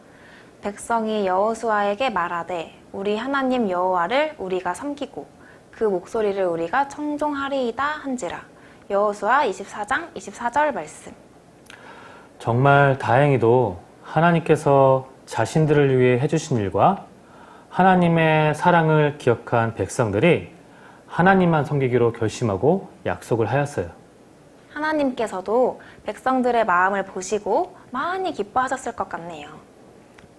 백성이 여호수아에게 말하되 우리 하나님 여호와를 우리가 섬기고 그 목소리를 우리가 청종하리이다 한지라. 여호수아 24장 24절 말씀. 정말 다행히도 하나님께서 자신들을 위해 해주신 일과 하나님의 사랑을 기억한 백성들이 하나님만 섬기기로 결심하고 약속을 하였어요. 하나님께서도 백성들의 마음을 보시고 많이 기뻐하셨을 것 같네요.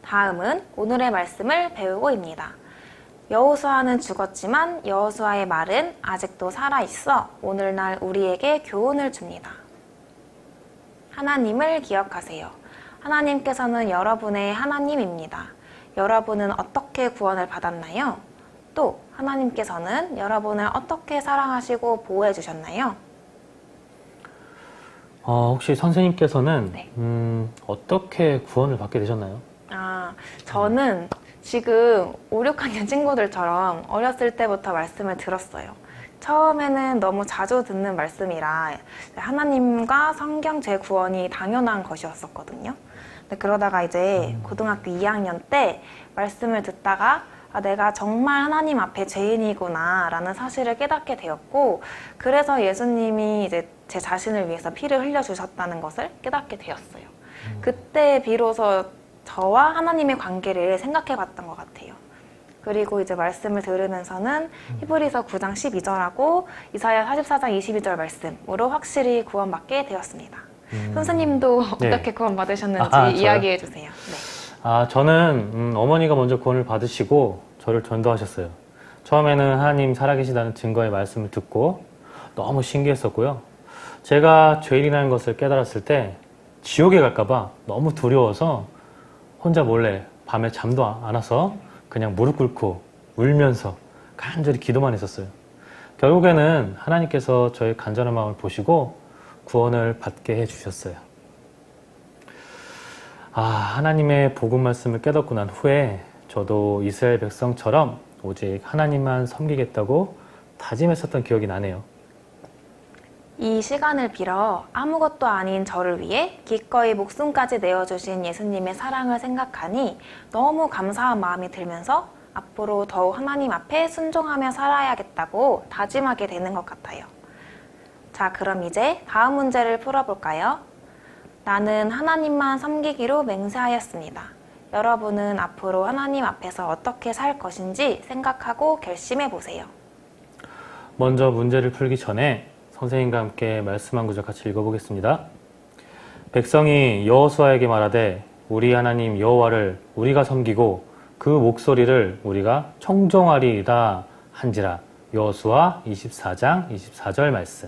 다음은 오늘의 말씀을 배우고입니다. 여호수아는 죽었지만 여호수아의 말은 아직도 살아있어 오늘날 우리에게 교훈을 줍니다. 하나님을 기억하세요. 하나님께서는 여러분의 하나님입니다. 여러분은 어떻게 구원을 받았나요? 또 하나님께서는 여러분을 어떻게 사랑하시고 보호해 주셨나요? 혹시 선생님께서는 네. 어떻게 구원을 받게 되셨나요? 저는 지금 5, 6학년 친구들처럼 어렸을 때부터 말씀을 들었어요. 처음에는 너무 자주 듣는 말씀이라 하나님과 성경 제 구원이 당연한 것이었었거든요. 근데 그러다가 이제 고등학교 2학년 때 말씀을 듣다가 내가 정말 하나님 앞에 죄인이구나 라는 사실을 깨닫게 되었고, 그래서 예수님이 이제 제 자신을 위해서 피를 흘려주셨다는 것을 깨닫게 되었어요. 그때 비로소 저와 하나님의 관계를 생각해 봤던 것 같아요. 그리고 이제 말씀을 들으면서는 히브리서 9장 12절하고 이사야 44장 22절 말씀으로 확실히 구원받게 되었습니다. 선생님도 네. 어떻게 구원받으셨는지 저요? 이야기해 주세요. 네. 저는 어머니가 먼저 구원을 받으시고 저를 전도하셨어요. 처음에는 하나님 살아계시다는 증거의 말씀을 듣고 너무 신기했었고요. 제가 죄인이라는 것을 깨달았을 때 지옥에 갈까봐 너무 두려워서 혼자 몰래 밤에 잠도 안 와서 그냥 무릎 꿇고 울면서 간절히 기도만 했었어요. 결국에는 하나님께서 저의 간절한 마음을 보시고 구원을 받게 해주셨어요. 하나님의 복음 말씀을 깨닫고 난 후에 저도 이스라엘 백성처럼 오직 하나님만 섬기겠다고 다짐했었던 기억이 나네요. 이 시간을 빌어 아무것도 아닌 저를 위해 기꺼이 목숨까지 내어주신 예수님의 사랑을 생각하니 너무 감사한 마음이 들면서 앞으로 더욱 하나님 앞에 순종하며 살아야겠다고 다짐하게 되는 것 같아요. 자, 그럼 이제 다음 문제를 풀어볼까요? 나는 하나님만 섬기기로 맹세하였습니다. 여러분은 앞으로 하나님 앞에서 어떻게 살 것인지 생각하고 결심해 보세요. 먼저 문제를 풀기 전에 선생님과 함께 말씀 한 구절 같이 읽어보겠습니다. 백성이 여호수아에게 말하되 우리 하나님 여호와를 우리가 섬기고 그 목소리를 우리가 청종하리이다 한지라. 여호수아 24장 24절 말씀.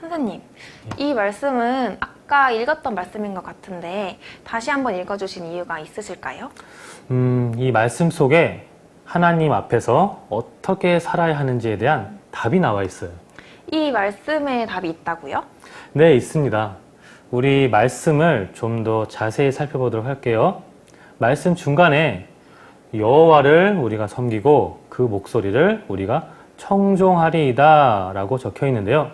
선생님, 이 말씀은 아까 읽었던 말씀인 것 같은데 다시 한번 읽어주신 이유가 있으실까요? 이 말씀 속에 하나님 앞에서 어떻게 살아야 하는지에 대한 답이 나와 있어요. 이 말씀에 답이 있다고요? 네, 있습니다. 우리 말씀을 좀 더 자세히 살펴보도록 할게요. 말씀 중간에 여호와를 우리가 섬기고 그 목소리를 우리가 청종하리이다 라고 적혀 있는데요.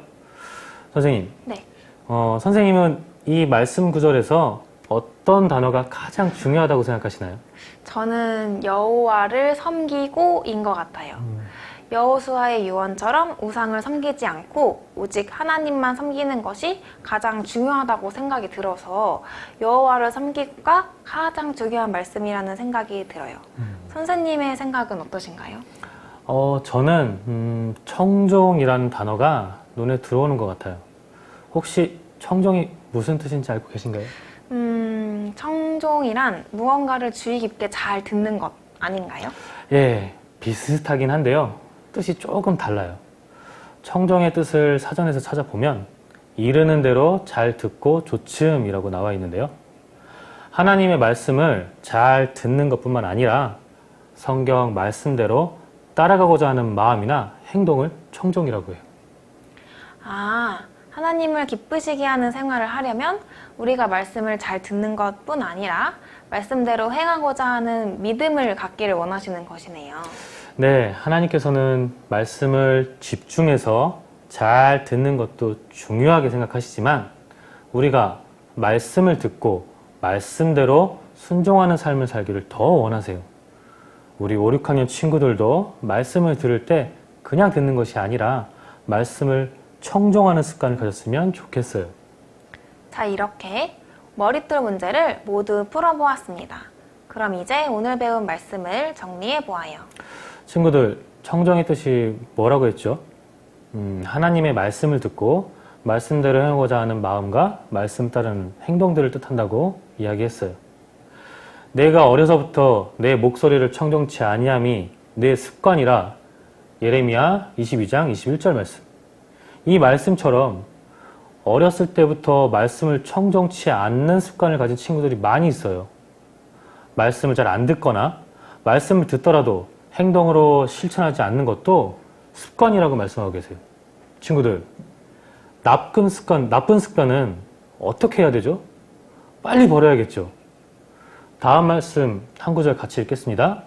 선생님, 네. 선생님은 이 말씀 구절에서 어떤 단어가 가장 중요하다고 생각하시나요? 저는 여호와를 섬기고인 것 같아요. 여호수아의 유언처럼 우상을 섬기지 않고 오직 하나님만 섬기는 것이 가장 중요하다고 생각이 들어서 여호와를 섬기기가 가장 중요한 말씀이라는 생각이 들어요. 선생님의 생각은 어떠신가요? 저는 청종이라는 단어가 눈에 들어오는 것 같아요. 혹시 청종이 무슨 뜻인지 알고 계신가요? 청종이란 무언가를 주의 깊게 잘 듣는 것 아닌가요? 예, 비슷하긴 한데요. 뜻이 조금 달라요. 청종의 뜻을 사전에서 찾아보면 이르는 대로 잘 듣고 조침이라고 나와 있는데요. 하나님의 말씀을 잘 듣는 것뿐만 아니라 성경 말씀대로 따라가고자 하는 마음이나 행동을 청종이라고 해요. 하나님을 기쁘시게 하는 생활을 하려면 우리가 말씀을 잘 듣는 것뿐 아니라 말씀대로 행하고자 하는 믿음을 갖기를 원하시는 것이네요. 네, 하나님께서는 말씀을 집중해서 잘 듣는 것도 중요하게 생각하시지만 우리가 말씀을 듣고 말씀대로 순종하는 삶을 살기를 더 원하세요. 우리 5, 6학년 친구들도 말씀을 들을 때 그냥 듣는 것이 아니라 말씀을 청종하는 습관을 가졌으면 좋겠어요. 자, 이렇게 머릿돌 문제를 모두 풀어보았습니다. 그럼 이제 오늘 배운 말씀을 정리해 보아요. 친구들, 청정의 뜻이 뭐라고 했죠? 하나님의 말씀을 듣고 말씀대로 행하고자 하는 마음과 말씀 따르는 행동들을 뜻한다고 이야기했어요. 내가 어려서부터 내 목소리를 청정치 아니함이 내 습관이라 예레미야 22장 21절 말씀. 이 말씀처럼 어렸을 때부터 말씀을 청정치 않는 습관을 가진 친구들이 많이 있어요. 말씀을 잘 안 듣거나 말씀을 듣더라도 행동으로 실천하지 않는 것도 습관이라고 말씀하고 계세요. 친구들, 나쁜 습관은 어떻게 해야 되죠? 빨리 버려야겠죠. 다음 말씀 한 구절 같이 읽겠습니다.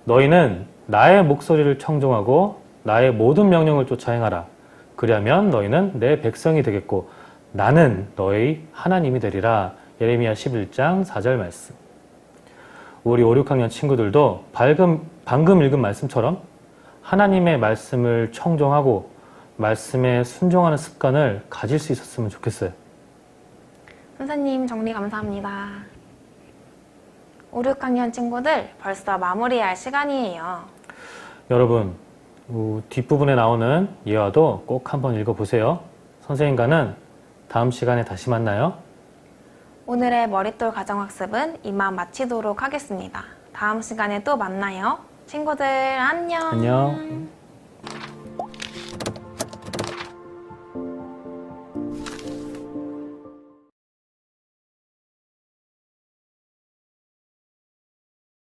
너희는 나의 목소리를 청종하고 나의 모든 명령을 쫓아 행하라. 그리하면 너희는 내 백성이 되겠고 나는 너희 하나님이 되리라. 예레미야 11장 4절 말씀. 우리 5, 6학년 친구들도 방금 읽은 말씀처럼 하나님의 말씀을 청종하고 말씀에 순종하는 습관을 가질 수 있었으면 좋겠어요. 선생님 정리 감사합니다. 5, 6학년 친구들 벌써 마무리할 시간이에요. 여러분, 뒷부분에 나오는 예화도 꼭 한번 읽어보세요. 선생님과는 다음 시간에 다시 만나요. 오늘의 머릿돌 가정학습은 이만 마치도록 하겠습니다. 다음 시간에 또 만나요. 친구들 안녕. 안녕.